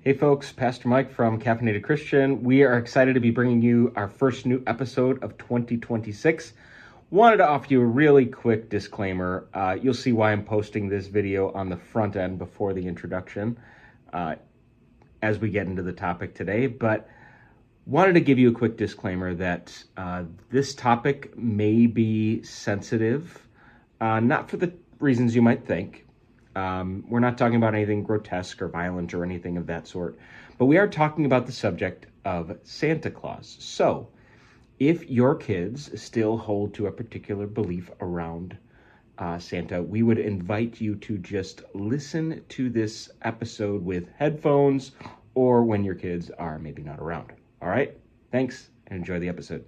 Hey folks, Pastor Mike from Caffeinated Christian. We are excited to be bringing you our first new episode of 2026. Wanted to offer you a really quick disclaimer. You'll see why I'm posting this video on the front end before the introduction as we get into the topic today. But wanted to give you a quick disclaimer that this topic may be sensitive, not for the reasons you might think. We're not talking about anything grotesque or violent or anything of that sort, but we are talking about the subject of Santa Claus. So if your kids still hold to a particular belief around Santa, we would invite you to just listen to this episode with headphones or when your kids are maybe not around. All right? Thanks, and enjoy the episode.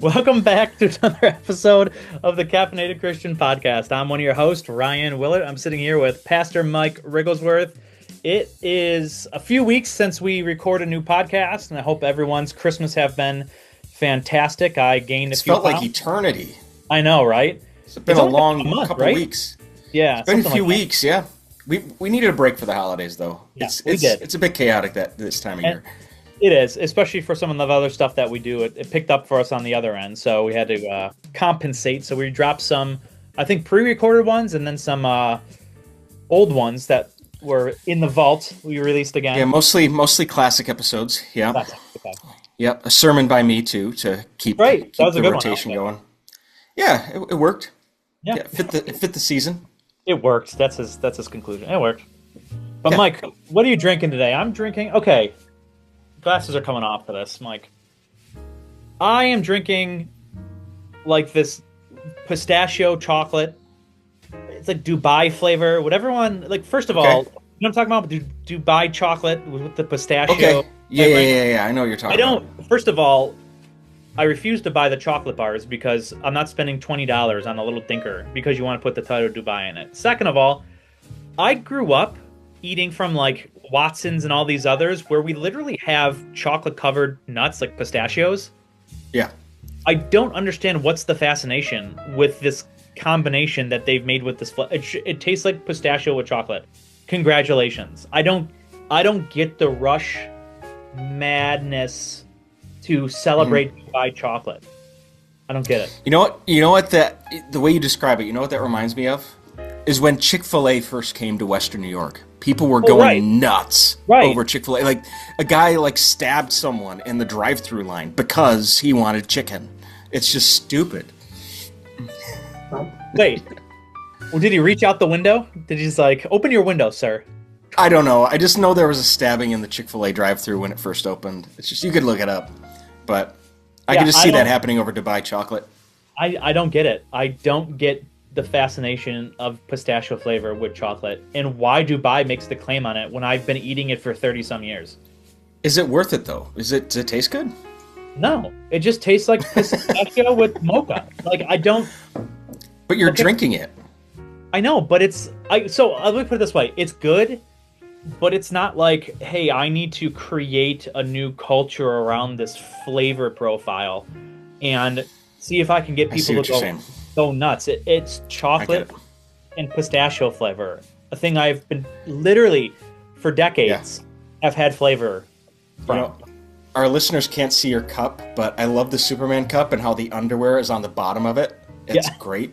Welcome back to another episode of the Caffeinated Christian Podcast. I'm one of your hosts, Ryan Willett. I'm sitting here with Pastor Mike Rigglesworth. It is a few weeks since we recorded a new podcast, and I hope everyone's Christmas have been fantastic. I gained a few felt pounds. Like eternity. I know, right? It's been a long couple right? weeks. Yeah. It's been a few weeks, yeah. We needed a break for the holidays, though. Yeah, we did. It's a bit chaotic this time of year. It is, especially for some of the other stuff that we do. It picked up for us on the other end, so we had to compensate. So we dropped some, I think, pre-recorded ones and then some old ones that were in the vault. We released again. Yeah, mostly classic episodes. Yeah. Classic, okay. Yep, a sermon by me too to keep the rotation going. Yeah, it worked. Yeah, it fit the season. It worked. That's his conclusion. It worked. But yeah. Mike, what are you drinking today? I'm drinking. Okay. Glasses are coming off for this, Mike. I am drinking like this pistachio chocolate. It's like Dubai flavor. Whatever one. Like, first of all, you know what I'm talking about? Dubai chocolate with the pistachio. Okay. Yeah. I know what you're talking about. First of all, I refuse to buy the chocolate bars because I'm not spending $20 on a little dinker because you want to put the title Dubai in it. Second of all, I grew up eating from like Watson's and all these others where we literally have chocolate covered nuts like pistachios. Yeah. I don't understand what's the fascination with this combination that they've made with this. It tastes like pistachio with chocolate. Congratulations. I don't get the rush madness to celebrate Dubai chocolate. I don't get it. You know what the way you describe it, you know what that reminds me of? Is when Chick-fil-A first came to Western New York. People were going nuts over Chick-fil-A. Like, a guy, stabbed someone in the drive-thru line because he wanted chicken. It's just stupid. Wait. Well, did he reach out the window? Did he just, open your window, sir? I don't know. I just know there was a stabbing in the Chick-fil-A drive-thru when it first opened. It's just, you could look it up. But I can just see that happening over Dubai chocolate. I don't get it. I don't get the fascination of pistachio flavor with chocolate and why Dubai makes the claim on it when I've been eating it for 30 some years. Is it worth it though? Does it taste good? No, it just tastes like pistachio with mocha. I don't. But you're drinking it. I know, but so let me put it this way. It's good, but it's not like, hey, I need to create a new culture around this flavor profile and see if I can get people to go nuts. It's chocolate and pistachio flavor. A thing I've been literally for decades have had flavor from. You know, our listeners can't see your cup, but I love the Superman cup and how the underwear is on the bottom of it. It's great.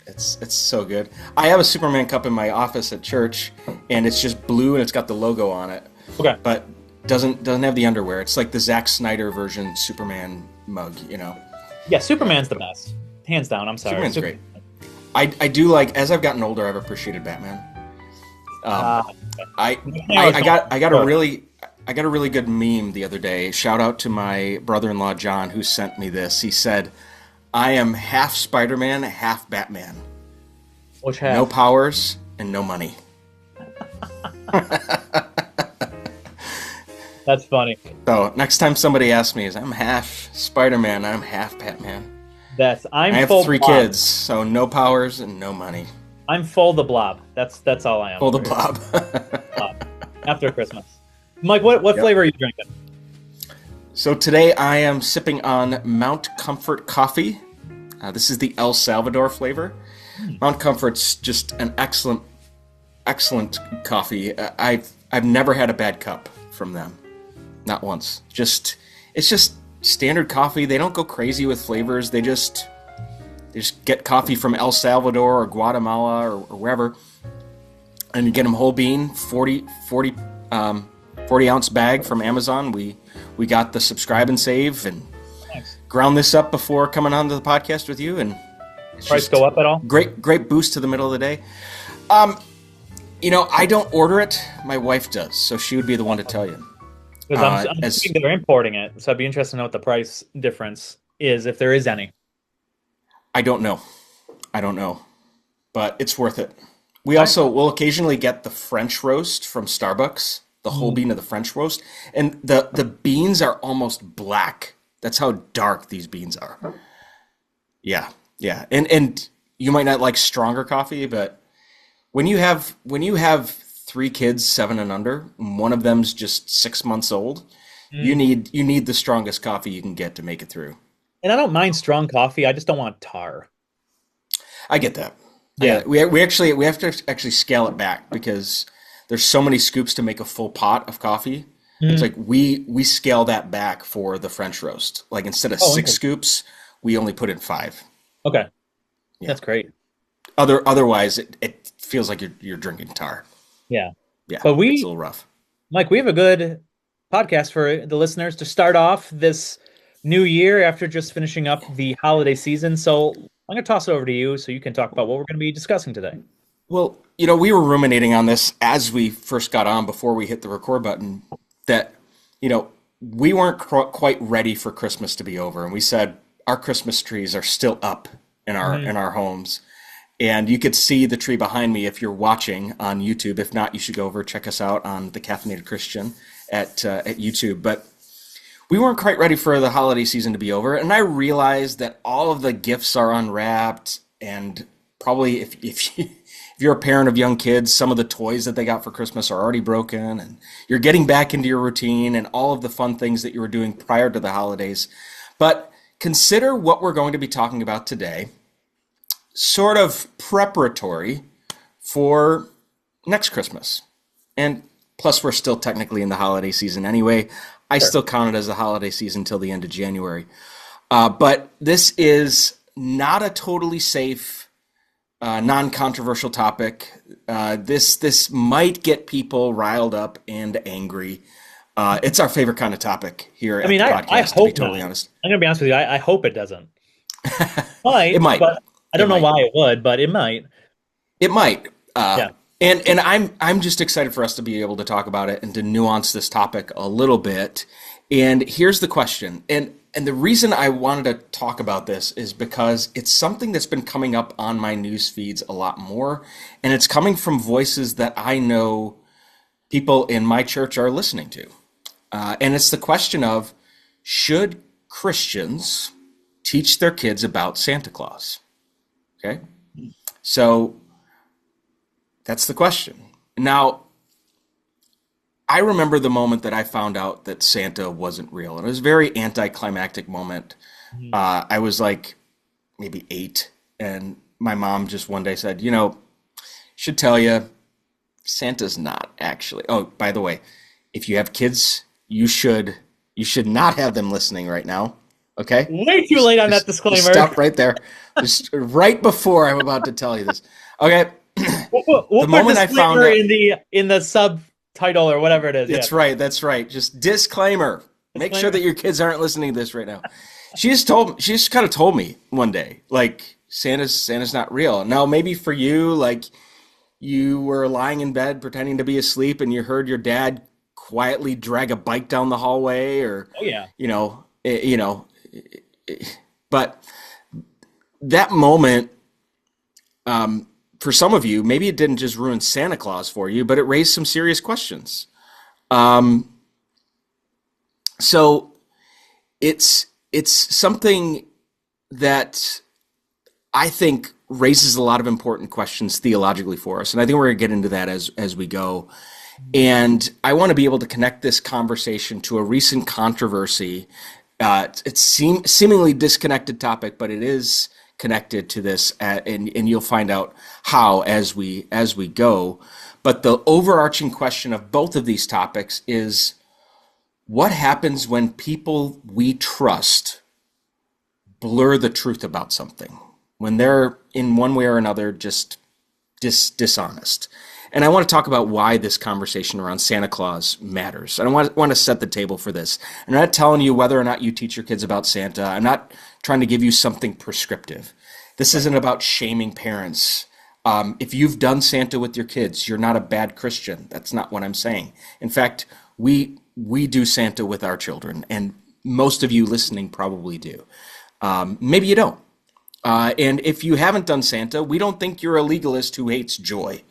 It's so good. I have a Superman cup in my office at church, and it's just blue and it's got the logo on it. Okay. But doesn't have the underwear. It's like the Zack Snyder version Superman mug, you know. Yeah, Superman's the best. Hands down, I'm sorry. Superman's great. I do like, as I've gotten older, I've appreciated Batman. I got a really good meme the other day. Shout out to my brother-in-law John who sent me this. He said, "I am half Spider-Man, half Batman. Which half? No powers and no money." That's funny. So next time somebody asks me, I'm half Spider-Man, I'm half Batman. I have 3 kids, so no powers and no money. I'm full the blob. That's all I am. Full the blob. After Christmas. Mike, what flavor are you drinking? So today I am sipping on Mount Comfort coffee. This is the El Salvador flavor. Mount Comfort's just an excellent coffee. I've never had a bad cup from them, not once. It's just standard coffee. They don't go crazy with flavors. They just get coffee from El Salvador or Guatemala or wherever, and you get them whole bean, 40 ounce bag from Amazon. We got the subscribe and save and ground this up before coming on to the podcast with you, and price go up at all? Great boost to the middle of the day. I don't order it. My wife does, so she would be the one to tell you. Because I'm thinking they're importing it, so I'd be interested to know what the price difference is, if there is any. I don't know, but it's worth it. We'll occasionally get the French roast from Starbucks, the whole bean of the French roast, and the beans are almost black. That's how dark these beans are. Yeah. And you might not like stronger coffee, but when you have 3 kids, 7 and under, and one of them's just 6 months old, you need the strongest coffee you can get to make it through. And I don't mind strong coffee. I just don't want tar. I get that. Yeah. We have to actually scale it back because there's so many scoops to make a full pot of coffee. It's like we scale that back for the French roast. Like instead of 6 scoops, we only put in 5. Okay. Yeah. That's great. Otherwise it feels like you're drinking tar. Yeah. Yeah. But it's a little rough. Mike, we have a good podcast for the listeners to start off this new year after just finishing up the holiday season. So I'm going to toss it over to you so you can talk about what we're going to be discussing today. Well, we were ruminating on this as we first got on before we hit the record button that, we weren't quite ready for Christmas to be over. And we said our Christmas trees are still up in our homes. And you could see the tree behind me if you're watching on YouTube. If not, you should go over, check us out on the Caffeinated Christian at YouTube. But we weren't quite ready for the holiday season to be over. And I realized that all of the gifts are unwrapped. And probably if you're a parent of young kids, some of the toys that they got for Christmas are already broken. And you're getting back into your routine and all of the fun things that you were doing prior to the holidays. But consider what we're going to be talking about today, sort of preparatory for next Christmas. And plus, we're still technically in the holiday season anyway. I still count it as the holiday season till the end of January. But this is not a totally safe, non-controversial topic. This might get people riled up and angry. It's our favorite kind of topic here at the podcast, I hope to be totally not. honest. I'm going to be honest with you. I hope it doesn't. It might. But I don't know why it would, but it might. It might. Yeah. And I'm just excited for us to be able to talk about it and to nuance this topic a little bit. And here's the question. And the reason I wanted to talk about this is because it's something that's been coming up on my news feeds a lot more. And it's coming from voices that I know people in my church are listening to. And it's the question of, should Christians teach their kids about Santa Claus? Okay? So that's the question. Now, I remember the moment that I found out that Santa wasn't real. And it was a very anticlimactic moment. I was like maybe 8, and my mom just one day said, should tell you, Santa's not actually. Oh, by the way, if you have kids, you should not have them listening right now. Okay? Way too late on that disclaimer. Stop right there. Just right before I'm about to tell you this. Okay. We'll the moment I found out in the subtitle or whatever it is. That's right. That's right. Just disclaimer. Make sure that your kids aren't listening to this right now. She just kind of told me one day, like, Santa's not real. Now, maybe for you, like, you were lying in bed pretending to be asleep and you heard your dad quietly drag a bike down the hallway, or but that moment, for some of you, maybe it didn't just ruin Santa Claus for you, but it raised some serious questions. So it's something that I think raises a lot of important questions theologically for us, and I think we're going to get into that as we go. And I want to be able to connect this conversation to a recent controversy. It's seemingly disconnected topic, but it is connected to this, and you'll find out how as we go. But the overarching question of both of these topics is, what happens when people we trust blur the truth about something, when they're in one way or another just dishonest? And I want to talk about why this conversation around Santa Claus matters. And I want to set the table for this. I'm not telling you whether or not you teach your kids about Santa. I'm not trying to give you something prescriptive. This isn't about shaming parents. If you've done Santa with your kids, you're not a bad Christian. That's not what I'm saying. In fact, we do Santa with our children, and most of you listening probably do. Maybe you don't. And if you haven't done Santa, we don't think you're a legalist who hates joy.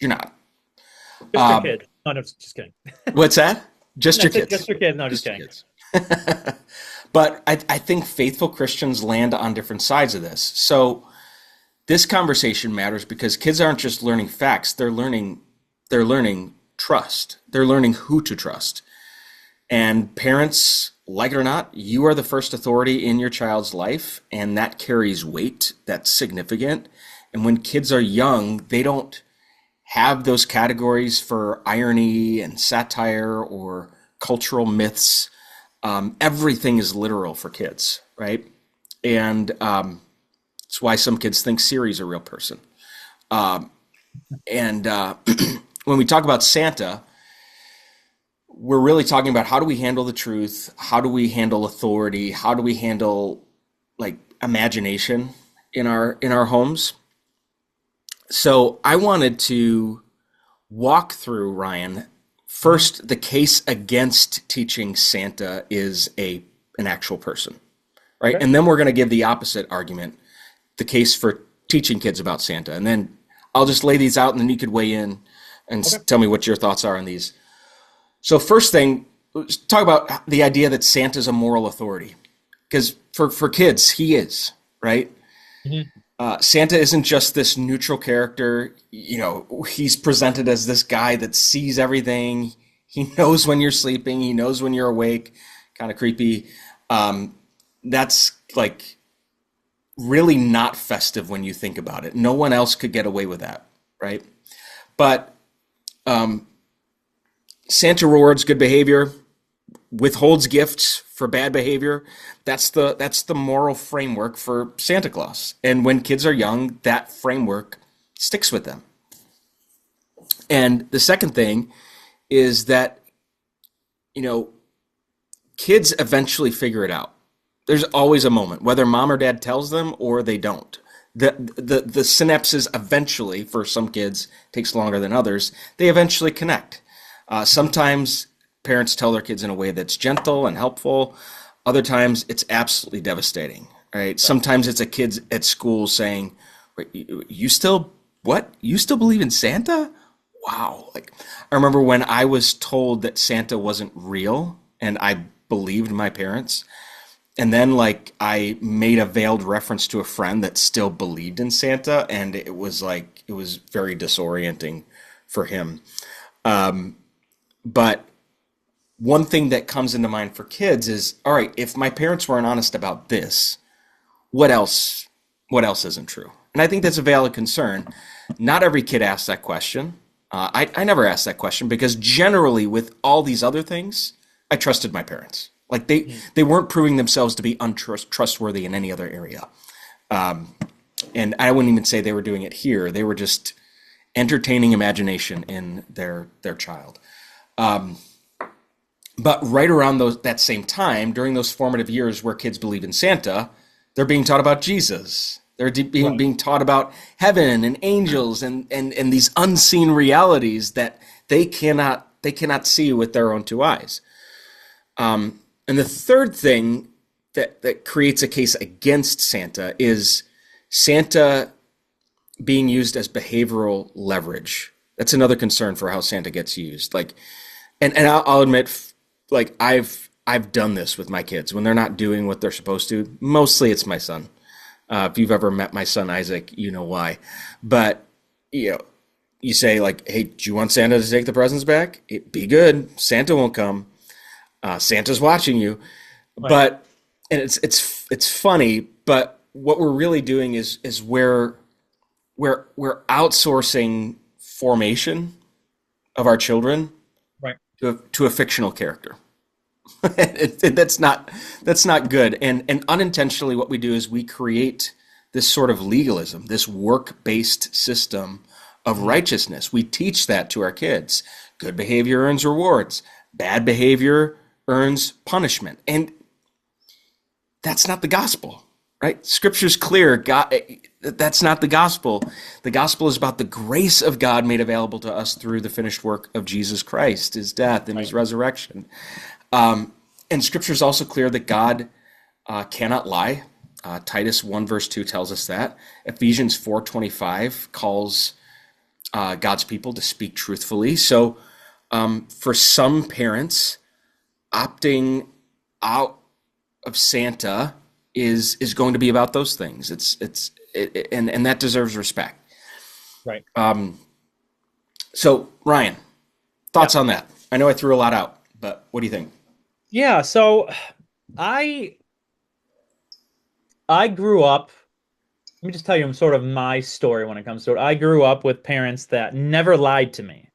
You're not. Just your kid. No, just kidding. What's that? Just your kids. Just your kid. No, just kidding. But I think faithful Christians land on different sides of this. So this conversation matters because kids aren't just learning facts. They're learning trust. They're learning who to trust. And parents, like it or not, you are the first authority in your child's life, and that carries weight. That's significant. And when kids are young, they don't have those categories for irony and satire or cultural myths. Everything is literal for kids, right? And that's why some kids think Siri's a real person. When we talk about Santa, we're really talking about how do we handle the truth? How do we handle authority? How do we handle like imagination in our homes? So I wanted to walk through, Ryan. First, the case against teaching Santa is an actual person, right? Okay. And then we're going to give the opposite argument, the case for teaching kids about Santa. And then I'll just lay these out, and then you could weigh in and tell me what your thoughts are on these. So first thing, let's talk about the idea that Santa's a moral authority. Because for kids, he is, right? Mm-hmm. Santa isn't just this neutral character. You know, he's presented as this guy that sees everything. He knows when you're sleeping. He knows when you're awake. Kind of creepy. That's like really not festive when you think about it. No one else could get away with that, right? But Santa rewards good behavior, withholds gifts for bad behavior. That's the moral framework for Santa Claus. And when kids are young, that framework sticks with them. And the second thing is that, you know, kids eventually figure it out. There's always a moment, whether mom or dad tells them or they don't. The synapses eventually, for some kids, takes longer than others, they eventually connect. Sometimes parents tell their kids in a way that's gentle and helpful. Other times it's absolutely devastating, right? Sometimes it's a kid at school saying, "Wait, you still believe in Santa? Wow." Like, I remember when I was told that Santa wasn't real and I believed my parents. And then like I made a veiled reference to a friend that still believed in Santa, and it was very disorienting for him. But one thing that comes into mind for kids is, all right, if my parents weren't honest about this, what else isn't true? And I think that's a valid concern. Not every kid asks that question. I never asked that question because generally with all these other things, I trusted my parents. Like they weren't proving themselves to be untrustworthy in any other area. And I wouldn't even say they were doing it here. They were just entertaining imagination in their child. But right around that same time, during those formative years where kids believe in Santa, they're being taught about Jesus. They're being taught about heaven and angels and these unseen realities that they cannot see with their own two eyes. And the third thing that creates a case against Santa is Santa being used as behavioral leverage. That's another concern for how Santa gets used. Like, and I'll admit, like I've done this with my kids when they're not doing what they're supposed to. Mostly it's my son. If you've ever met my son Isaac, you know why. But you know, you say like, "Hey, do you want Santa to take the presents back? Be good. Santa won't come. Santa's watching you." Right. But and it's funny, but what we're really doing is we're outsourcing formation of our children Right. to a fictional character. That's not good. And unintentionally, what we do is we create this sort of legalism, this work-based system of righteousness. We teach that to our kids. Good behavior earns rewards. Bad behavior earns punishment. And that's not the gospel, right? Scripture's clear. God, that's not the gospel. The gospel is about the grace of God made available to us through the finished work of Jesus Christ, his death and his resurrection. And Scripture is also clear that God cannot lie. Titus 1 verse 2 tells us that. Ephesians 4:25 calls God's people to speak truthfully. So for some parents, opting out of Santa is going to be about those things. And that deserves respect. Right. So Ryan, thoughts on that? I know I threw a lot out, but what do you think? Yeah, so I grew up, let me just tell you sort of my story when it comes to it. I grew up with parents that never lied to me.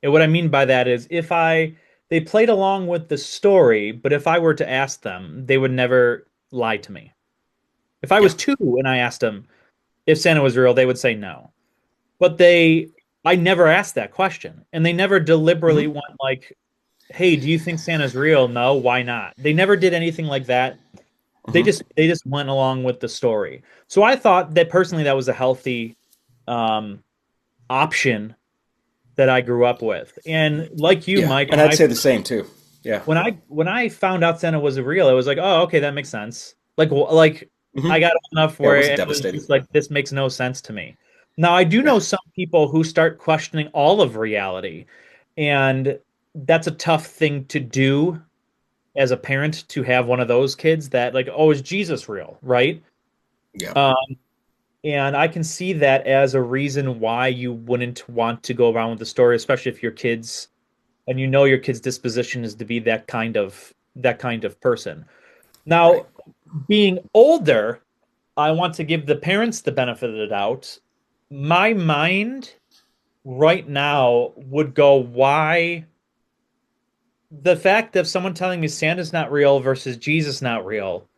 And what I mean by that is they played along with the story, but if I were to ask them, they would never lie to me. If I was 2 and I asked them if Santa was real, they would say no. But I never asked that question. And they never deliberately went like, "Hey, do you think Santa's real?" "No." "Why not?" They never did anything like that. They just went along with the story. So I thought that personally that was a healthy option that I grew up with. And like you, Mike, and I'd say the same too. Yeah. When I found out Santa was real, it was like, "Oh, okay, that makes sense." Like I got old enough where it was just like, this makes no sense to me. Now I do know some people who start questioning all of reality, and that's a tough thing to do as a parent, to have one of those kids that like, "Oh, is Jesus real?" Right? Yeah. And I can see that as a reason why you wouldn't want to go around with the story, especially if your kids, and you know your kid's disposition is to be that kind of person. Now, being older, I want to give the parents the benefit of the doubt. My mind right now would go, why? The fact of someone telling me Santa's not real versus Jesus not real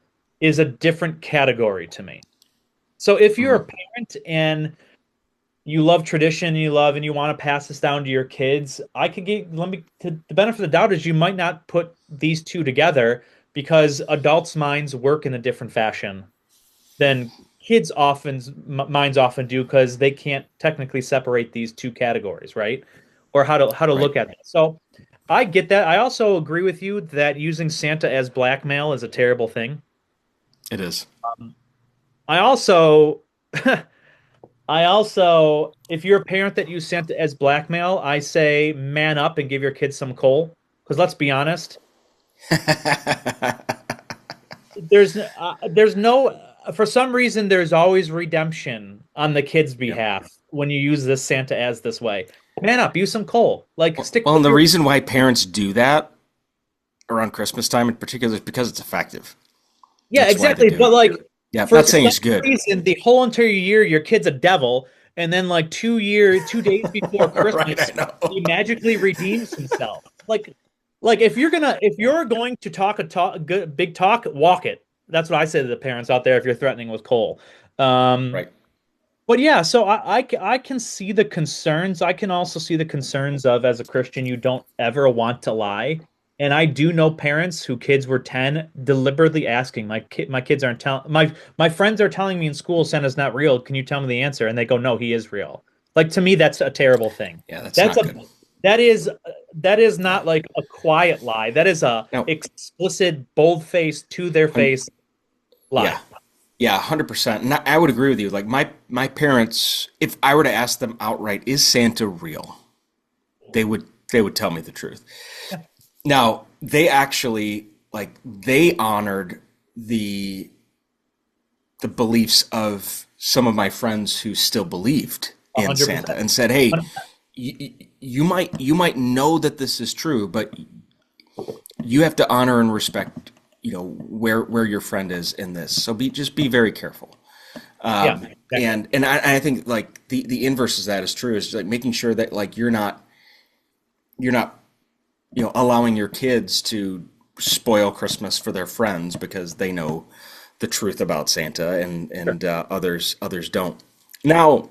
is a different category to me. So if you're a parent and you love tradition, and you want to pass this down to your kids, the benefit of the doubt is you might not put these two together, because adults' minds work in a different fashion than kids' minds often do, because they can't technically separate these two categories, right? Or how to look at it. So I get that. I also agree with you that using Santa as blackmail is a terrible thing. It is. I also, if you're a parent that use Santa as blackmail, I say man up and give your kids some coal. Because let's be honest, there's no, for some reason, there's always redemption on the kid's behalf when you use this Santa as this way. Man up, use some coal. And the reason why parents do that around Christmas time in particular is because it's effective. Yeah, that's exactly. But I'm not saying it's good. Reason, the whole entire year, your kid's a devil, and then 2 days before Christmas, he magically redeems himself. If you're going to talk big talk, walk it. That's what I say to the parents out there if you're threatening with coal. Right. But yeah, so I can see the concerns. I can also see the concerns of, as a Christian, you don't ever want to lie. And I do know parents who kids were 10 deliberately asking, my kids aren't telling, my friends are telling me in school Santa's not real. Can you tell me the answer? And they go, "No, he is real." To me, that's a terrible thing. Yeah, that's not good. That is not like a quiet lie. That is explicit, bold-faced, to their face lie. Yeah, 100%. And I would agree with you. My parents, if I were to ask them outright, "Is Santa real?" they would tell me the truth. Yeah. Now, they actually they honored the beliefs of some of my friends who still believed in 100%. Santa, and said, "Hey, you might know that this is true, but you have to honor and respect, where your friend is in this. So be very careful. Yeah, exactly. And I think like the inverse of that is true, is like making sure that like you're not allowing your kids to spoil Christmas for their friends because they know the truth about Santa, and Sure. others don't. Now,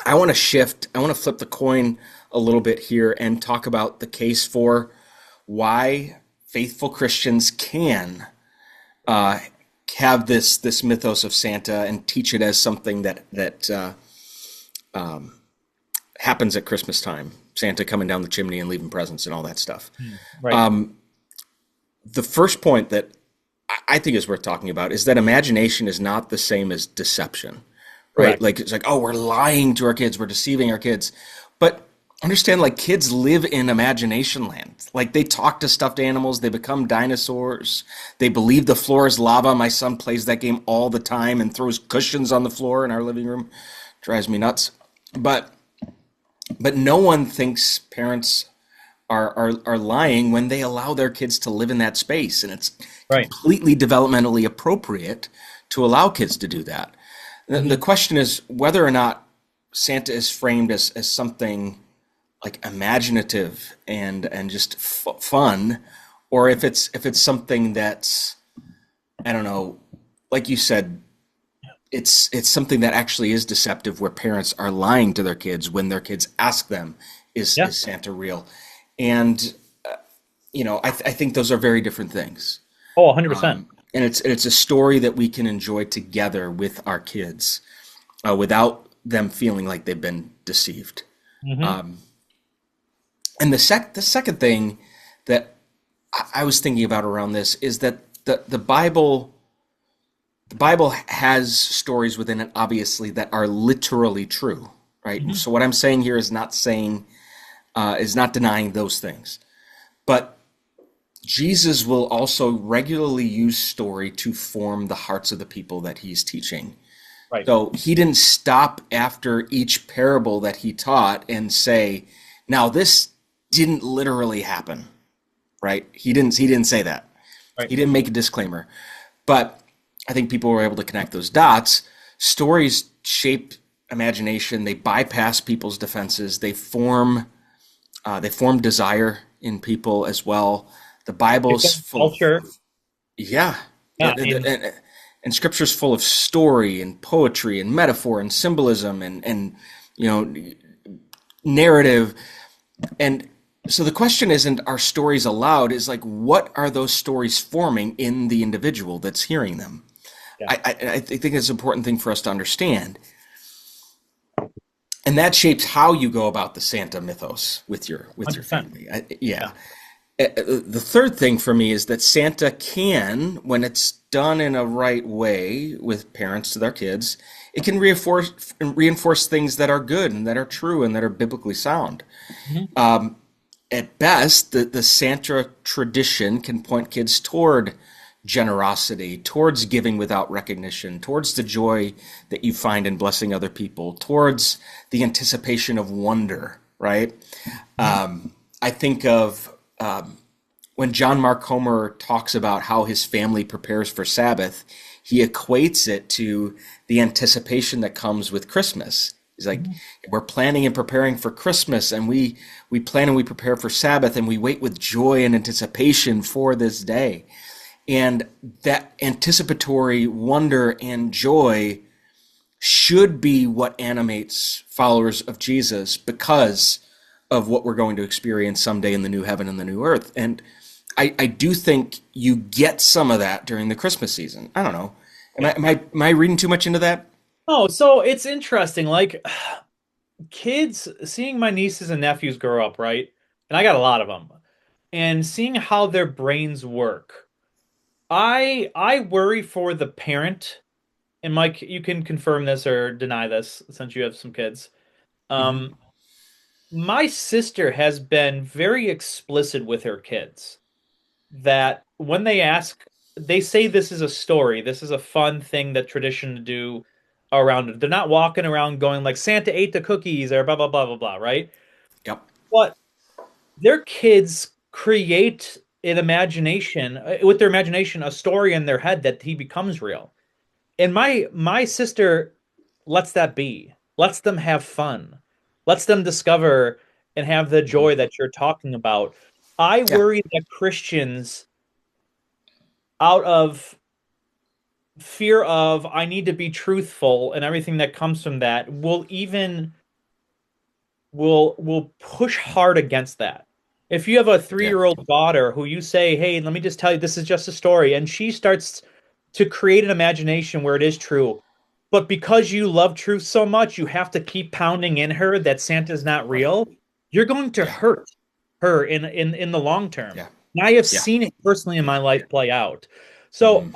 I want to shift. I want to flip the coin a little bit here and talk about the case for why faithful Christians can uh, have this mythos of Santa and teach it as something that happens at Christmas time. Santa coming down the chimney and leaving presents and all that stuff. Right. The first point that I think is worth talking about is that imagination is not the same as deception, right? Correct. Like it's like, oh, we're lying to our kids, we're deceiving our kids. But understand, like kids live in imagination land. Like they talk to stuffed animals, they become dinosaurs, they believe the floor is lava. My son plays that game all the time and throws cushions on the floor in our living room. Drives me nuts. But no one thinks parents are lying when they allow their kids to live in that space, and it's Right. completely developmentally appropriate to allow kids to do that. The Hmm. question is whether or not Santa is framed as something like imaginative and just fun, or if it's something that's, I don't know, like you said, it's something that actually is deceptive, where parents are lying to their kids when their kids ask them, Yeah. is Santa real? And I think those are very different things. Oh, 100%. And it's a story that we can enjoy together with our kids, without them feeling like they've been deceived. Hmm. And the second thing that I was thinking about around this is that the Bible has stories within it, obviously, that are literally true, right? Hmm. So what I'm saying here is not denying those things, but Jesus will also regularly use story to form the hearts of the people that he's teaching. Right. So he didn't stop after each parable that he taught and say, "Now this didn't literally happen," right? He didn't say that. Right. He didn't make a disclaimer. But I think people were able to connect those dots. Stories shape imagination. They bypass people's defenses. They form desire in people as well. The It's Bible's in full of, culture. yeah, Yeah. And and Scripture's full of story and poetry and metaphor and symbolism and you know narrative. And so the question isn't, are stories allowed? Is like, what are those stories forming in the individual that's hearing them? yeah. I think it's an important thing for us to understand, and that shapes how you go about the Santa mythos with your 100%. family. Yeah. Yeah. The third thing for me is that Santa can, when it's done in a right way with parents to their kids, it can reinforce things that are good and that are true and that are biblically sound. Hmm. At best, the Santa tradition can point kids toward generosity, towards giving without recognition, towards the joy that you find in blessing other people, towards the anticipation of wonder, right? I think of when John Mark Comer talks about how his family prepares for Sabbath, he equates it to the anticipation that comes with Christmas. He's like, Hmm. we're planning and preparing for Christmas, and we plan and we prepare for Sabbath, and we wait with joy and anticipation for this day. And that anticipatory wonder and joy should be what animates followers of Jesus, because of what we're going to experience someday in the new heaven and the new earth. And I do think you get some of that during the Christmas season. I don't know. Am I, Yeah. am I, am I reading too much into that? Oh, so it's interesting. Like kids, seeing my nieces and nephews grow up, right? And I got a lot of them, and seeing how their brains work. I worry for the parent, and Mike, you can confirm this or deny this since you have some kids. Hmm. Um, my sister has been very explicit with her kids that when they ask, they say this is a story, this is a fun thing that tradition to do around it. They're not walking around going like Santa ate the cookies or blah blah blah blah blah, right? Yep. But their kids create an imagination with their imagination, a story in their head that he becomes real. And my sister lets that be, lets them have fun, lets them discover and have the joy that you're talking about. I worry that Christians, out of fear of I need to be truthful and everything that comes from that, will push hard against that. If you have a 3-year-old daughter who you say, "Hey, let me just tell you, this is just a story," and she starts to create an imagination where it is true, but because you love truth so much, you have to keep pounding in her that Santa's not real, you're going to hurt her in the long term. Yeah. And I have seen it personally in my life play out. So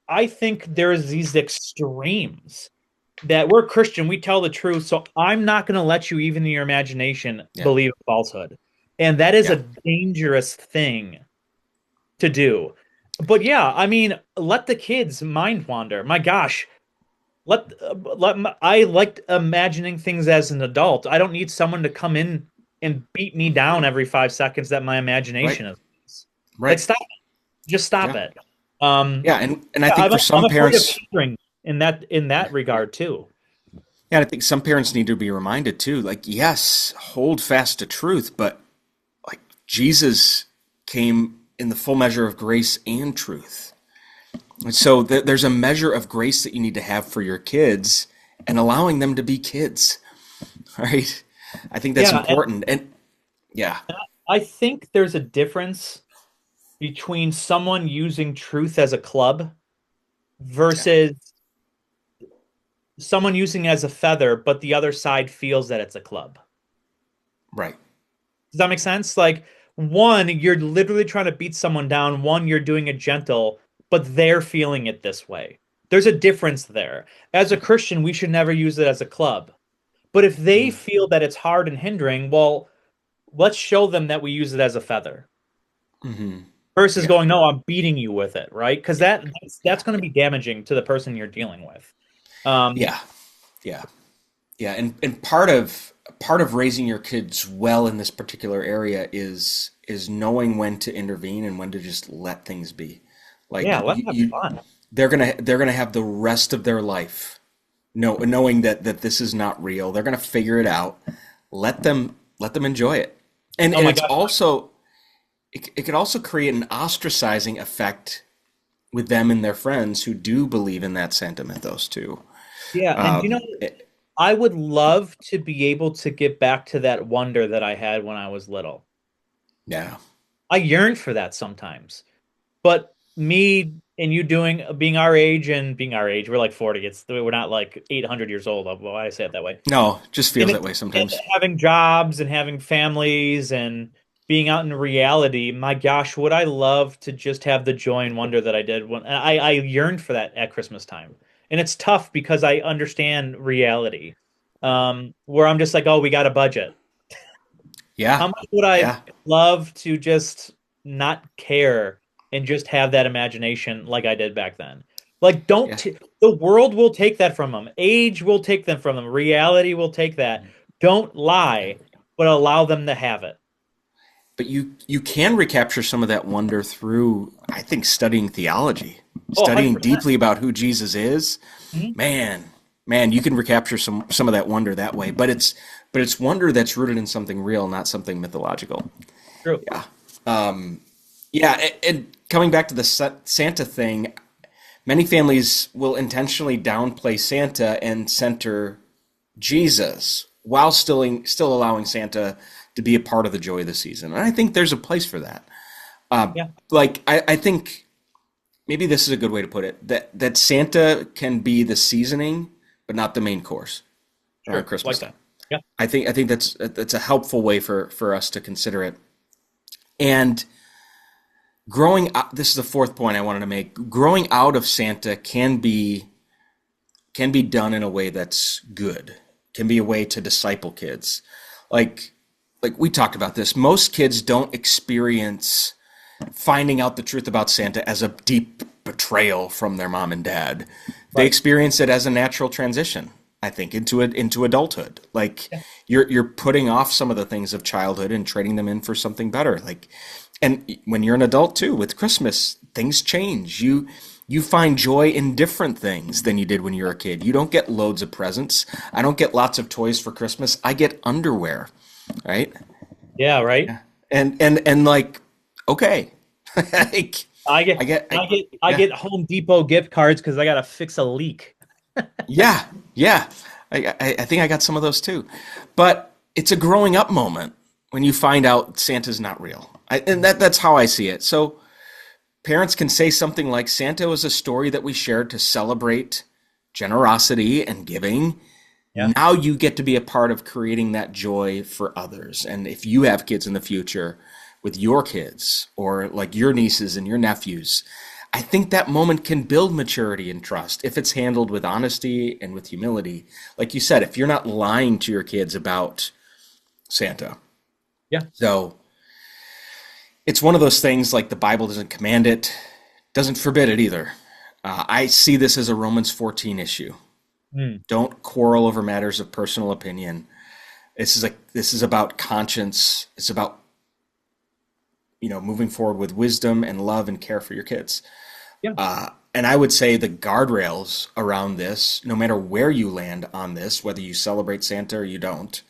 I think there's these extremes that we're Christian, we tell the truth, so I'm not going to let you, even in your imagination, believe falsehood. And that is a dangerous thing to do. But yeah, I mean, let the kids mind wander. My gosh, I liked imagining things as an adult. I don't need someone to come in and beat me down every 5 seconds that my imagination is. Right. Like, stop it. Just stop it. And I think for some parents in that regard too. Yeah, I think some parents need to be reminded too, like, yes, hold fast to truth, but like Jesus came in the full measure of grace and truth. And so there's a measure of grace that you need to have for your kids and allowing them to be kids, right? I think that's important. And I think there's a difference between someone using truth as a club versus someone using it as a feather, but the other side feels that it's a club. Right. Does that make sense? Like, one, you're literally trying to beat someone down. One, you're doing it gentle, but they're feeling it this way. There's a difference there. As a Christian, we should never use it as a club. But if they feel that it's hard and hindering, well, let's show them that we use it as a feather. Versus going, no, I'm beating you with it, right? Because that's going to be damaging to the person you're dealing with. And part of raising your kids well in this particular area is knowing when to intervene and when to just let things be. Like, let them have fun. They're gonna have the rest of their life knowing that this is not real. They're gonna figure it out. Let them enjoy it. And it's also it can also create an ostracizing effect with them and their friends who do believe in that Santa mythos too. Yeah, and I would love to be able to get back to that wonder that I had when I was little. Yeah. I yearn for that sometimes. But me and you being our age, we're like 40. We're not like 800 years old. Why I say it that way? No, just feels that way sometimes. Having jobs and having families and being out in reality, my gosh, would I love to just have the joy and wonder that I did when I yearned for that at Christmas time. And it's tough because I understand reality, where I'm just like, oh, we got a budget. Yeah. How much would I love to just not care and just have that imagination like I did back then? Like, the world will take that from them. Age will take them from them. Reality will take that. Don't lie, but allow them to have it. But you can recapture some of that wonder through, I think, studying theology, studying 100%. Deeply about who Jesus is. Man, you can recapture some of that wonder that way. But it's wonder that's rooted in something real, not something mythological. True. Yeah. And coming back to the Santa thing, many families will intentionally downplay Santa and center Jesus while still allowing Santa to be a part of the joy of the season. And I think there's a place for that. Like, I think maybe this is a good way to put it, that Santa can be the seasoning, but not the main course at Christmas time. Yeah. I think that's a helpful way for us to consider it. And growing up, this is the fourth point I wanted to make. Growing out of Santa can be done in a way that's good. Can be a way to disciple kids. Like we talked about this. Most kids don't experience finding out the truth about Santa as a deep betrayal from their mom and dad. They experience it as a natural transition. I think, into adulthood. Like Yeah. you're putting off some of the things of childhood and trading them in for something better. Like, and when you're an adult too, with Christmas, things change. You find joy in different things than you did when you were a kid. You don't get loads of presents. I don't get lots of toys for Christmas. I get underwear, right? Yeah, right. And like, okay, like, I get I get, I yeah, get Home Depot gift cards because I gotta fix a leak. yeah, yeah. I think I got some of those too, but it's a growing up moment when you find out Santa's not real, and that's how I see it. So parents can say something like, Santa was a story that we shared to celebrate generosity and giving. Yeah. Now you get to be a part of creating that joy for others. And if you have kids in the future with your kids or like your nieces and your nephews, I think that moment can build maturity and trust if it's handled with honesty and with humility. Like you said, if you're not lying to your kids about Santa. Yeah. So it's one of those things, like the Bible doesn't command it, doesn't forbid it either. I see this as a Romans 14 issue. Mm. Don't quarrel over matters of personal opinion. This is about conscience. It's about, moving forward with wisdom and love and care for your kids. Yeah. And I would say the guardrails around this, no matter where you land on this, whether you celebrate Santa or you don't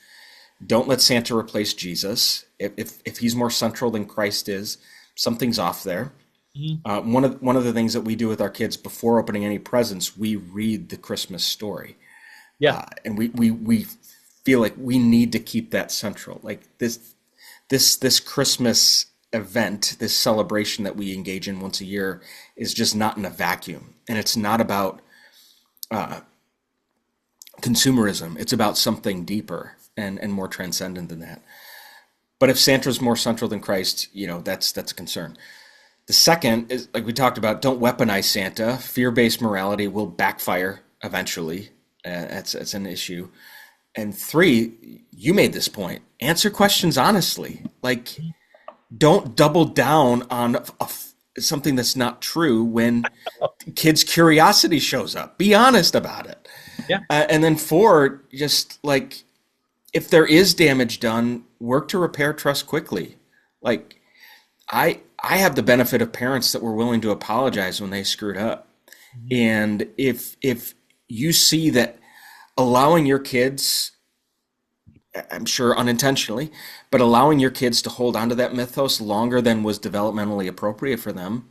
let Santa replace Jesus. If he's more central than Christ is, something's off there. Mm-hmm. One of the things that we do with our kids before opening any presents, we read the Christmas story. Yeah. And we feel like we need to keep that central. Like this Christmas event, this celebration that we engage in once a year, is just not in a vacuum, and it's not about consumerism. It's about something deeper and more transcendent than that. But if Santa's more central than Christ, that's a concern. The second is, like we talked about, don't weaponize Santa. Fear-based morality will backfire eventually. That's an issue. And three, you made this point. Answer questions honestly. Like, don't double down on something that's not true when kids' curiosity shows up. Be honest about it. Yeah. And then four, just like, if there is damage done, work to repair trust quickly. Like, I have the benefit of parents that were willing to apologize when they screwed up. Mm-hmm. And if you see that allowing your kids, I'm sure unintentionally, but allowing your kids to hold onto that mythos longer than was developmentally appropriate for them,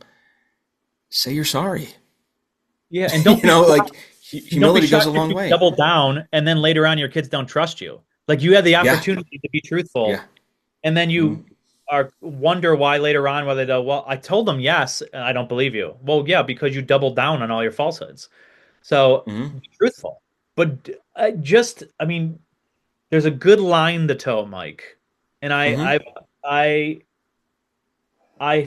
say you're sorry. Yeah, and don't humility goes a long way. Double down, and then later on, your kids don't trust you. Like, you had the opportunity to be truthful, and then you wonder why later on whether they'll. Well, I told them yes, and I don't believe you. Well, yeah, because you doubled down on all your falsehoods. So be truthful, but there's a good line to toe, Mike, and I've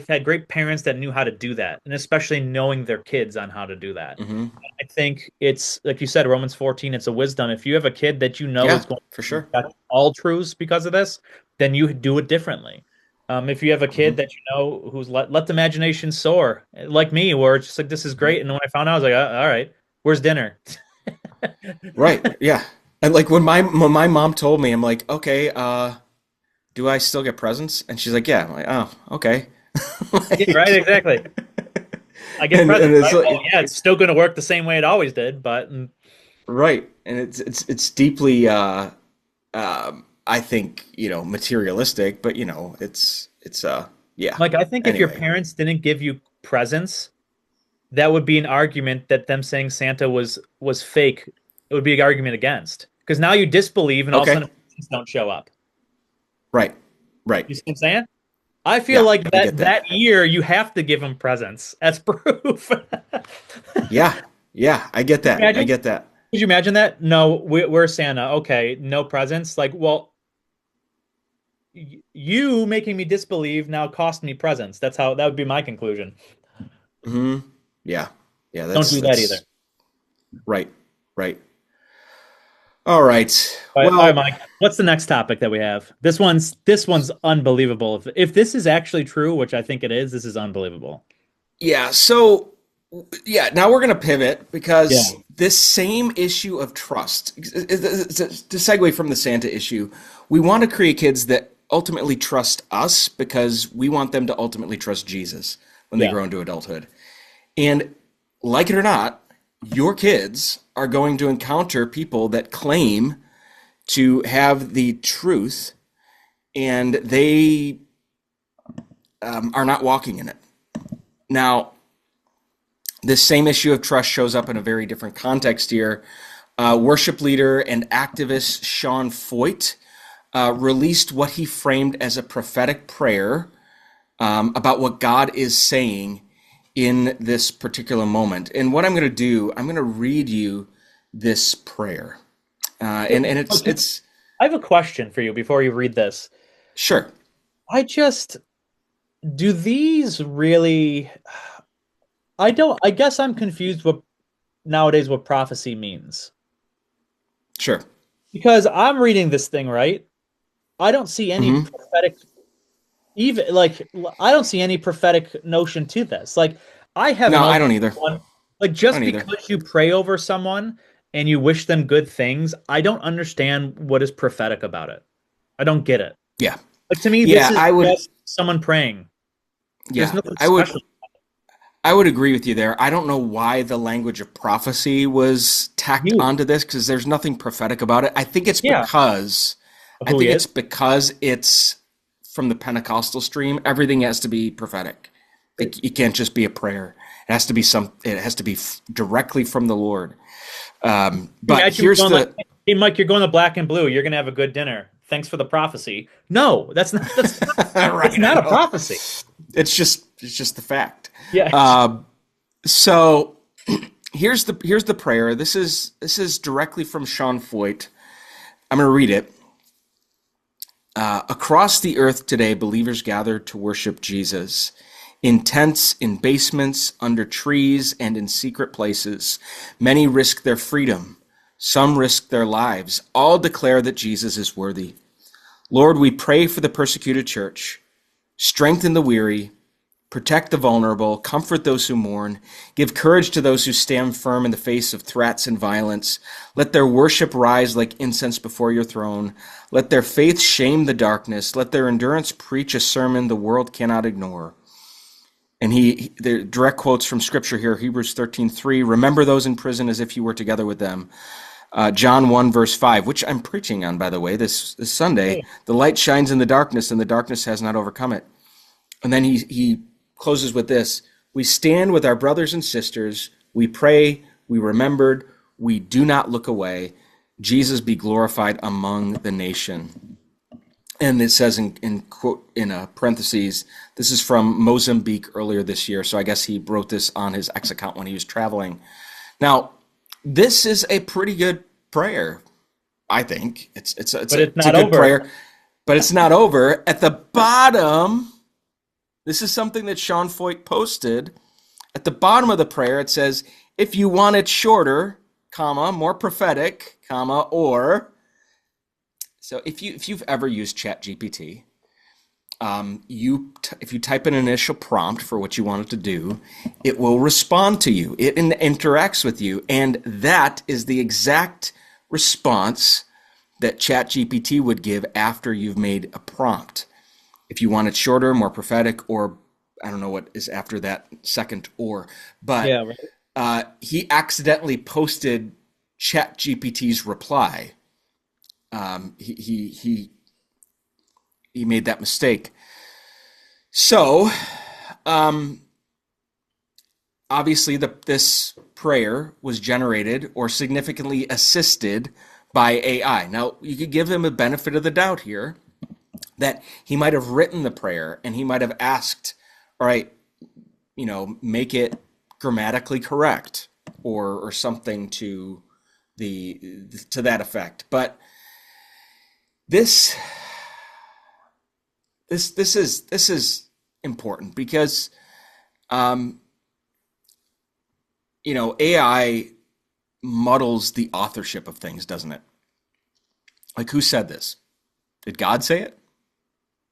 had great parents that knew how to do that, and especially knowing their kids on how to do that. Mm-hmm. I think it's, like you said, Romans 14, it's a wisdom. If you have a kid that is going for sure all truths because of this, then you do it differently. If you have a kid that who's let the imagination soar, like me, where it's just like, this is great, and when I found out, I was like, all right, where's dinner? Right, yeah. And like when my mom told me, I'm like, okay, do I still get presents? And she's like, yeah. I'm like, oh, okay. Right, exactly. I get presents. Right? Well, yeah, it's still going to work the same way it always did, but right, and it's deeply, I think, materialistic, but it's yeah. Like, I think if your parents didn't give you presents, that would be an argument that them saying Santa was fake. It would be an argument against, because now you disbelieve, and all of a sudden presents don't show up. Right. You see what I'm saying? I feel like that year you have to give them presents as proof. Yeah, I get that. I get that. Could you imagine that? No, we're Santa. Okay, no presents. Like, well, you making me disbelieve now cost me presents. That would be my conclusion. Mm-hmm. Yeah. Don't do that either. Right. All right. All right, Mike. What's the next topic that we have? This one's unbelievable. If this is actually true, which I think it is, this is unbelievable. Yeah. So, now we're going to pivot because this same issue of trust, to segue from the Santa issue, we want to create kids that ultimately trust us because we want them to ultimately trust Jesus when they grow into adulthood. And like it or not, your kids are going to encounter people that claim to have the truth, and they are not walking in it. Now, this same issue of trust shows up in a very different context here. Worship leader and activist Sean Feucht released what he framed as a prophetic prayer about what God is saying in this particular moment. And what I'm going to do, I'm going to read you this prayer. And it's. I have a question for you before you read this. Sure. Do these really, I guess I'm confused nowadays what prophecy means. Sure. Because I'm reading this thing, right? I don't see any prophetic, I don't see any prophetic notion to this. Like, I don't either. Just because you pray over someone and you wish them good things, I don't understand what is prophetic about it. I don't get it. Yeah. Like, to me, this is just someone praying. Yeah, I would agree with you there. I don't know why the language of prophecy was tacked onto this, because there's nothing prophetic about it. I think it's because it's from the Pentecostal stream. Everything has to be prophetic. It can't just be a prayer. It has to be directly from the Lord. But here's hey, Mike, you're going to Black and Blue. You're going to have a good dinner. Thanks for the prophecy. No, that's not not a prophecy. It's just the fact. Yeah. So here's the prayer. This is directly from Sean Feucht. I'm going to read it. Across the earth today, believers gather to worship Jesus. In tents, in basements, under trees, and in secret places. Many risk their freedom. Some risk their lives. All declare that Jesus is worthy. Lord, we pray for the persecuted church. Strengthen the weary. Protect the vulnerable. Comfort those who mourn. Give courage to those who stand firm in the face of threats and violence. Let their worship rise like incense before your throne. Let their faith shame the darkness. Let their endurance preach a sermon the world cannot ignore. And the direct quotes from Scripture here, Hebrews 13:3, remember those in prison as if you were together with them. John 1, verse 5, which I'm preaching on, by the way, this Sunday. The light shines in the darkness, and the darkness has not overcome it. And then he closes with this, we stand with our brothers and sisters, we pray, we remembered, we do not look away. Jesus be glorified among the nation. And it says in parentheses, this is from Mozambique earlier this year. So I guess he wrote this on his X account when he was traveling. Now, this is a pretty good prayer, I think. It's a good prayer, but it's not over. At the bottom, this is something that Sean Feucht posted. At the bottom of the prayer, it says, if you want it shorter, comma, more prophetic, comma, or... So if you've ever used ChatGPT, if you type an initial prompt for what you want it to do, it will respond to you. It interacts with you, and that is the exact response that ChatGPT would give after you've made a prompt. If you want it shorter, more prophetic, or I don't know what is after that second or, but yeah, right. He accidentally posted ChatGPT's reply. He made that mistake. So, obviously, this prayer was generated or significantly assisted by AI. Now, you could give him a benefit of the doubt here that he might have written the prayer and he might have asked, all right, make it grammatically correct or something to that effect. But This is important because, AI muddles the authorship of things, doesn't it? Like, who said this? Did God say it?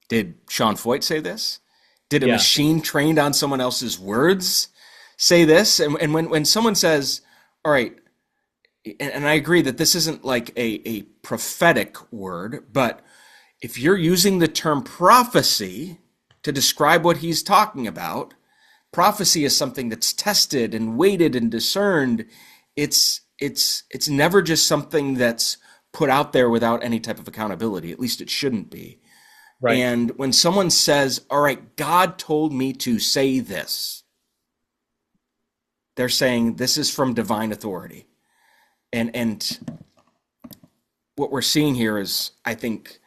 Did Sean Feucht say this? Did a machine trained on someone else's words say this? And when someone says, all right, and I agree that this isn't like a prophetic word, but if you're using the term prophecy to describe what he's talking about, prophecy is something that's tested and weighted and discerned. It's never just something that's put out there without any type of accountability. At least it shouldn't be. Right. And when someone says, all right, God told me to say this, they're saying this is from divine authority. And what we're seeing here is, I think,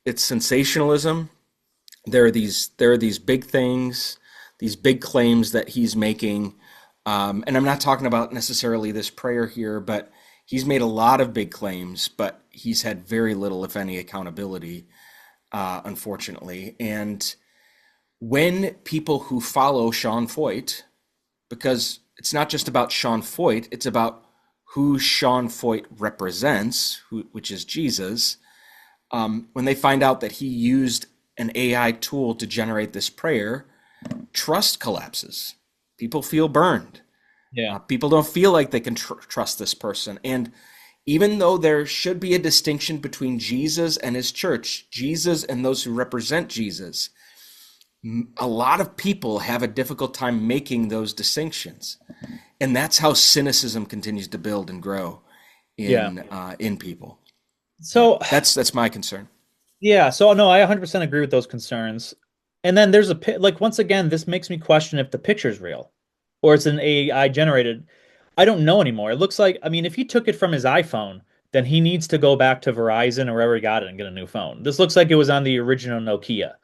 it's sensationalism. There are these big things, these big claims that he's making. And I'm not talking about necessarily this prayer here, but he's made a lot of big claims, but he's had very little, if any, accountability, unfortunately. And when people who follow Sean Feucht, because it's not just about Sean Feucht, it's about who Sean Feucht represents, which is Jesus, when they find out that he used an AI tool to generate this prayer, trust collapses. People feel burned. Yeah. People don't feel like they can trust this person. And even though there should be a distinction between Jesus and his church, Jesus and those who represent Jesus, a lot of people have a difficult time making those distinctions. And that's how cynicism continues to build and grow in people. So that's my concern. Yeah. So no, I 100% agree with those concerns. And then there's once again, this makes me question if the picture's real or it's an AI generated. I don't know anymore. It looks like, I mean, if he took it from his iPhone, then he needs to go back to Verizon or wherever he got it and get a new phone. This looks like it was on the original Nokia.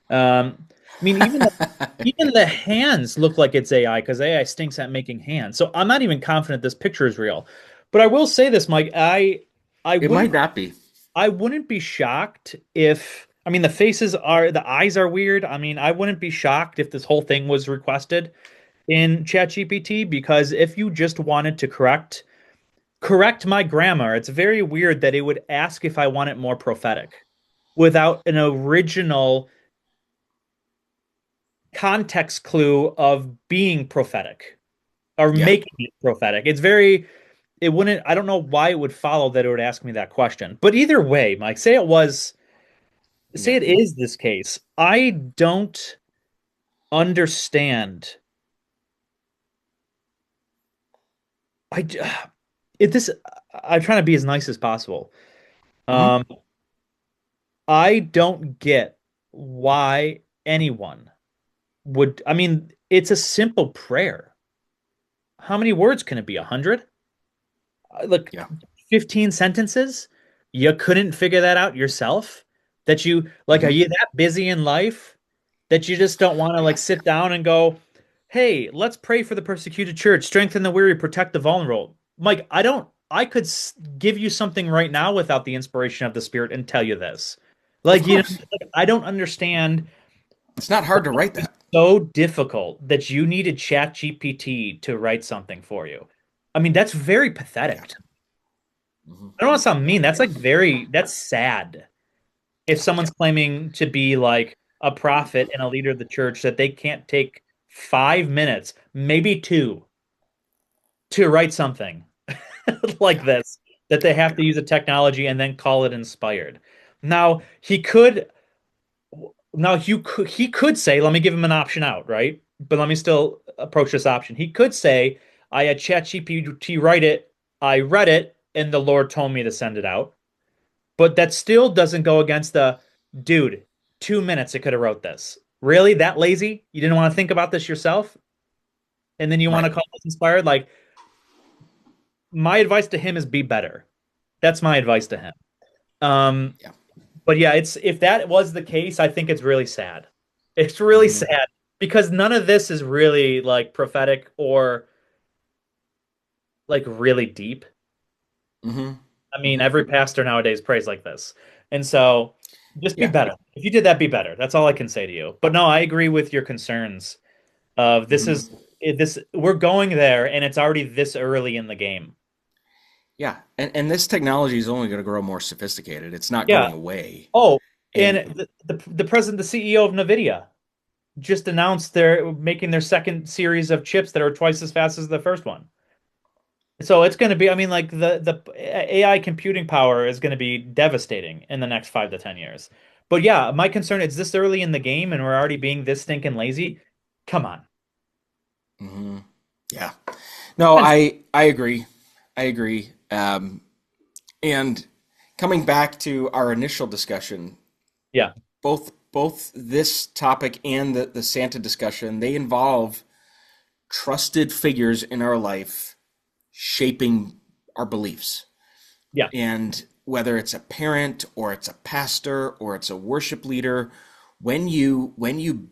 I mean, even the hands look like it's AI because AI stinks at making hands. So I'm not even confident this picture is real. But I will say this, Mike, it might not be. I wouldn't be shocked if, I mean, the eyes are weird. I mean, I wouldn't be shocked if this whole thing was requested in ChatGPT, because if you just wanted to correct my grammar, it's very weird that it would ask if I want it more prophetic without an original context clue of being prophetic or making it prophetic. I don't know why it would follow that it would ask me that question. But either way, Mike, say it is this case. I don't understand. I'm trying to be as nice as possible. I don't get why anyone would. I mean, it's a simple prayer. How many words can it be? 100? Look, 15 sentences? You couldn't figure that out yourself? That you, like, are you that busy in life that you just don't want to, like, sit down and go, hey, let's pray for the persecuted church, strengthen the weary, protect the vulnerable. Mike, I could give you something right now without the inspiration of the Spirit and tell you this. Like, I don't understand. It's not hard to write that. It's so difficult that you needed ChatGPT to write something for you. I mean, that's very pathetic. I don't want to sound mean. That's that's sad. If someone's claiming to be like a prophet and a leader of the church, that they can't take 5 minutes, maybe 2, to write something like this, that they have to use a technology and then call it inspired. Now, he could say, let me give him an option out, right? But let me still approach this option. He could say, I had ChatGPT write it, I read it, and the Lord told me to send it out. But that still doesn't go against dude, 2 minutes it could have wrote this. Really? That lazy? You didn't want to think about this yourself? And then you want to call this inspired? Like, my advice to him is be better. That's my advice to him. But yeah, if that was the case, I think it's really sad. It's really sad because none of this is really like prophetic or like really deep. I mean, every pastor nowadays prays like this. And so just be better. If you did that, be better. That's all I can say to you. But no, I agree with your concerns of we're going there and it's already this early in the game. Yeah. And this technology is only going to grow more sophisticated. It's not going away. Oh, and the president, the CEO of NVIDIA just announced they're making their second series of chips that are twice as fast as the first one. So it's going to be, I mean, like the AI computing power is going to be devastating in the next 5 to 10 years. But yeah, my concern is this early in the game and we're already being this stinking lazy. Come on. Mm-hmm. Yeah. No, I agree. I agree. And coming back to our initial discussion, yeah, both this topic and the Santa discussion, they involve trusted figures in our life shaping our beliefs. yeah. And whether it's a parent or it's a pastor or it's a worship leader, when you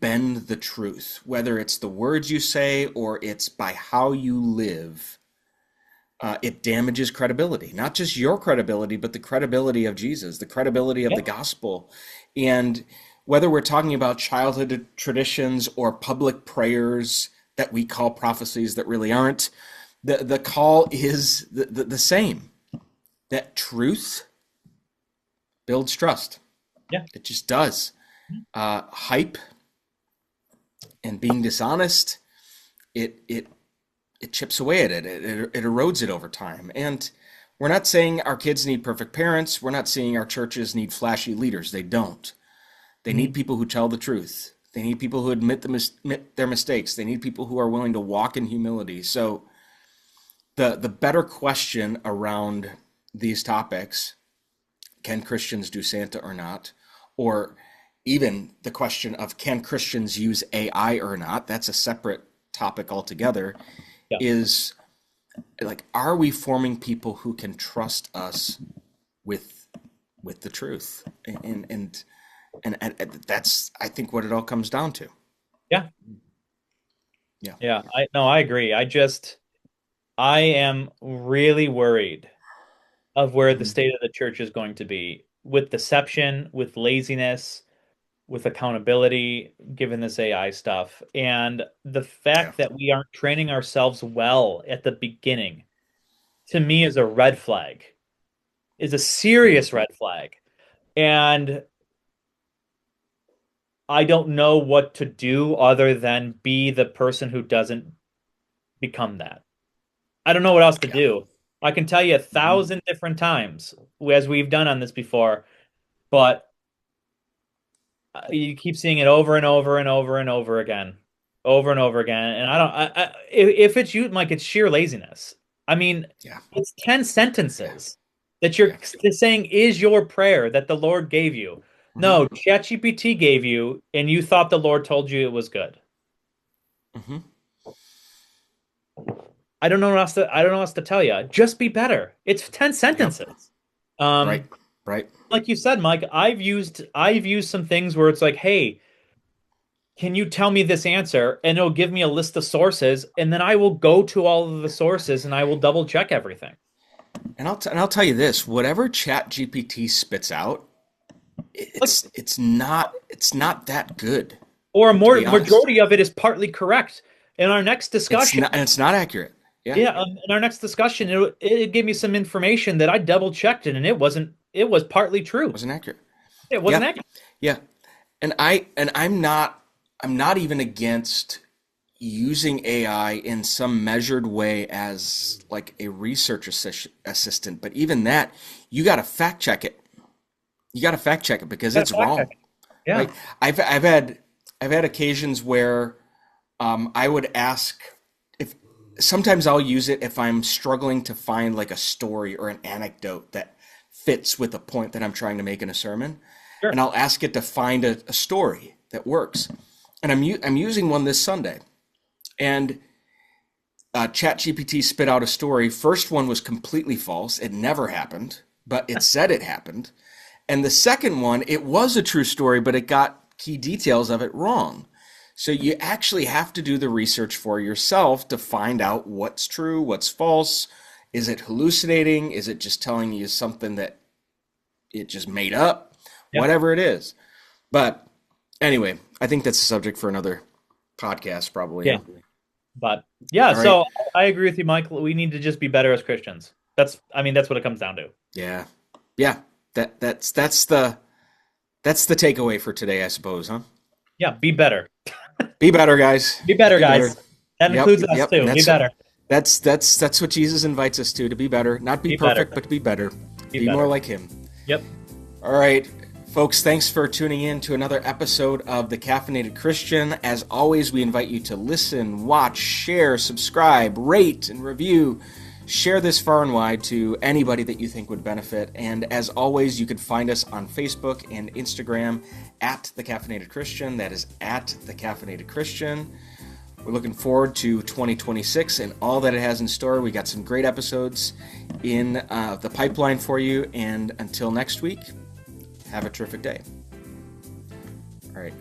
bend the truth, whether it's the words you say or it's by how you live, it damages credibility. Not just your credibility, but the credibility of Jesus, the credibility of the gospel. And whether we're talking about childhood traditions or public prayers that we call prophecies that really aren't, the call is the same. That truth builds trust. Yeah. It just does. Hype and being dishonest, it chips away at it. It erodes it over time. And we're not saying our kids need perfect parents. We're not saying our churches need flashy leaders. They don't. They need people who tell the truth. They need people who admit their mistakes. They need people who are willing to walk in humility. So the better question around these topics, can Christians do Santa or not? Or even the question of can Christians use AI or not? That's a separate topic altogether. Yeah. Is like, are we forming people who can trust us with the truth? And that's, I think, what it all comes down to. Yeah. Yeah. I agree. I am really worried of where the state of the church is going to be with deception, with laziness, with accountability, given this AI stuff. And the fact that we aren't training ourselves well at the beginning, to me, is a red flag, is a serious red flag. And I don't know what to do other than be the person who doesn't become that. I don't know what else to do. I can tell you 1,000 different times, as we've done on this before, but you keep seeing it over and over and over and over again, over and over again. And if it's you, Mike, it's sheer laziness. I mean, it's 10 sentences that you're saying is your prayer that the Lord gave you. No, ChatGPT gave you, and you thought the Lord told you it was good. I don't know what else to tell you. Just be better. It's 10 sentences. Right. Like you said, Mike, I've used some things where it's like, hey, can you tell me this answer? And it'll give me a list of sources, and then I will go to all of the sources and I will double check everything. And I'll tell you this: whatever ChatGPT spits out, it's not that good. Or a majority of it is partly correct. In our next discussion, it's not accurate. Yeah. In our next discussion, it gave me some information that I double checked it, and it was partly true. It wasn't accurate. It wasn't accurate. Yeah, and I'm not even against using AI in some measured way as like a research assistant, but even that, you got to fact check it. You got to fact check it because it's wrong. Yeah, like, I've had occasions where I would ask. Sometimes I'll use it if I'm struggling to find like a story or an anecdote that fits with the point that I'm trying to make in a sermon. Sure. And I'll ask it to find a story that works. And I'm using one this Sunday. And ChatGPT spit out a story. First one was completely false. It never happened, but it said it happened. And the second one, it was a true story, but it got key details of it wrong. So you actually have to do the research for yourself to find out what's true, what's false. Is it hallucinating? Is it just telling you something that it just made up? Yep. Whatever it is. But anyway, I think that's a subject for another podcast probably. Yeah. But yeah, so I agree with you, Mike. We need to just be better as Christians. That's what it comes down to. Yeah. Yeah. That's the takeaway for today, I suppose, huh? Yeah, be better. Be better, guys. Be better, guys. That includes us too. Be better. That's what Jesus invites us to be better. Not be perfect, but to be better. Be more like him. Yep. All right, folks, thanks for tuning in to another episode of The Caffeinated Christian. As always, we invite you to listen, watch, share, subscribe, rate, and review. Share this far and wide to anybody that you think would benefit. And as always, you can find us on Facebook and Instagram at The Caffeinated Christian. That is at The Caffeinated Christian. We're looking forward to 2026 and all that it has in store. We got some great episodes in the pipeline for you. And until next week, have a terrific day. All right.